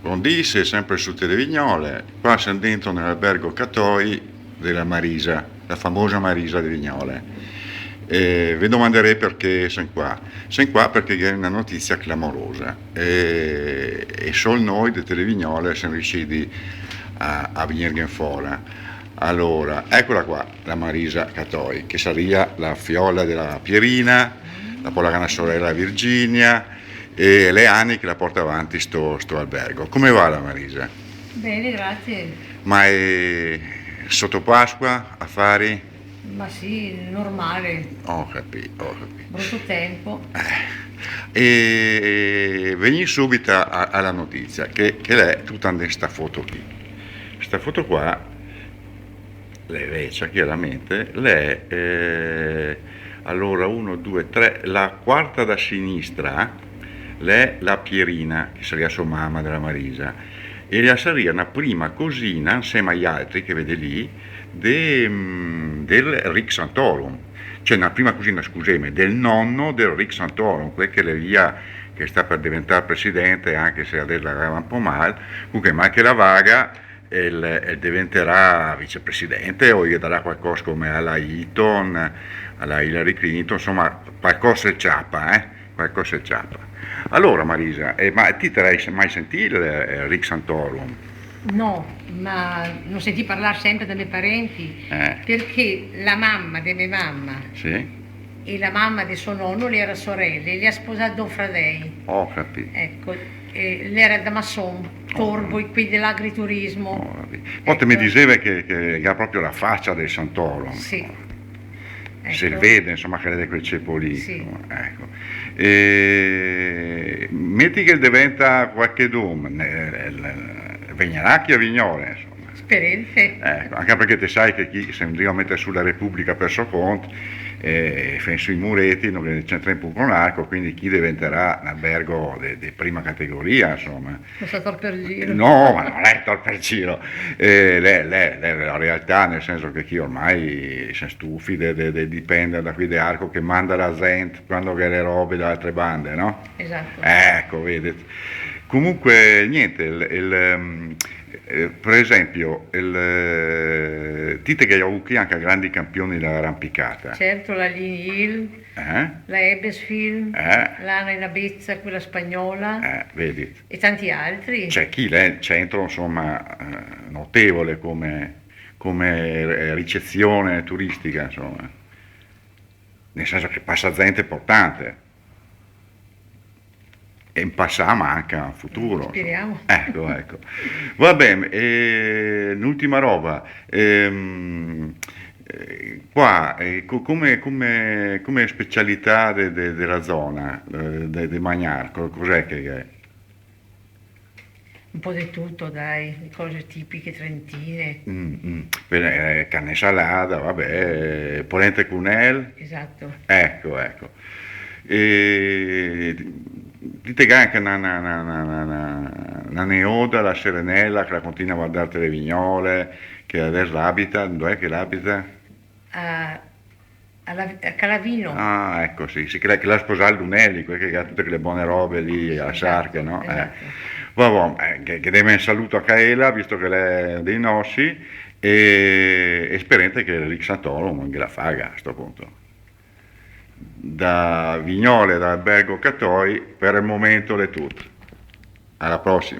Condisse sempre su Televignole, qua siamo dentro nell'albergo Catoi della Marisa, la famosa Marisa di Vignole. E vi domanderei perché siamo qua. Siamo qua perché è una notizia clamorosa e solo noi di Televignole siamo riusciti a venire fuori. Allora, eccola qua, la Marisa Catoi, che sarebbe la fiola della Pierina, dopo la grande sorella Virginia, e le anni che la porta avanti sto albergo. Come va la Marisa? Bene, grazie. Ma è sotto Pasqua, affari? Ma sì, normale, Ho capito, ho capito. brutto tempo. E veni subito alla notizia, che è tutta questa foto qui. Questa foto qua, lei vecchia chiaramente, lei è, allora 1, 2, 3, la quarta da sinistra, lei la Pierina, che sarebbe sua mamma della Marisa, e la sarebbe una prima cosina, insieme agli altri che vede lì, del Rick Santorum, cioè una prima cosina, scusami, del nonno del Rick Santorum, quel che è via, che sta per diventare presidente, anche se adesso la va un po' male, comunque ma che la vaga e diventerà vicepresidente o gli darà qualcosa come alla Eaton, alla Hillary Clinton, insomma qualcosa è ciappa, qualcosa è ciappa. Allora Marisa, ma ti hai mai sentito il Rick Santorum? No, ma non sentì parlare sempre dai miei parenti, perché la mamma di mia mamma Sì? e la mamma di suo nonno le erano sorelle, le ha sposato Don Fradei. Ho capito. Ecco, e lei era da Masson, Torbo, e qui dell'agriturismo. Ho capito. Poi te mi diceva che ha proprio la faccia del Santorum. Sì. Si Ecco. vede insomma che è di quel ceppo lì. Sì. Ecco. Metti che diventa qualche dom, Vegnaracchi a Vignole, insomma. Sperienze. Ecco, anche perché te sai che chi si andrà a mettere sulla Repubblica per suo conto fa sui muretti non c'entra in un arco, quindi chi diventerà un albergo di prima categoria, insomma. Lo sto per giro. No, ma non è tolto per giro. La realtà, nel senso che chi ormai si stufi di dipendere da qui di Arco che manda la Zent quando che le robe da altre bande, no? Esatto. Ecco, vedete. Comunque, niente, per esempio, dite che ho avuto anche grandi campioni dell'arrampicata. Certo, la Lini Hill, la Ebesfield, l'Anna in Abizza, quella spagnola, Vedi. e tanti altri. C'è chi è il centro, insomma, notevole come ricezione turistica, insomma. Nel senso che passa gente importante. E in passato ma anche in futuro. Speriamo. Ecco. Va bene, l'ultima roba. Qua, come specialità della zona, di Magnar, cos'è che è? Un po' di tutto, dai, le cose tipiche trentine. Bene, carne salata, vabbè, polente cunel. Esatto. Ecco. E dite che anche una neoda, la Serenella, che la continua a guardare le Vignole, che adesso abita, dove è che l'abita? A Calavino. Ah, ecco, sì, che l'ha sposato Lunelli, quel che ha tutte quelle buone robe lì a Sarche, no? Esatto. Vabbè, che deve un saluto a Caela, visto che lei è dei nostri, e speriamo che Rick Santorum non gliela faga a questo punto. Da Vignole, da Albergo Catoi, per il momento è tutto. Alla prossima.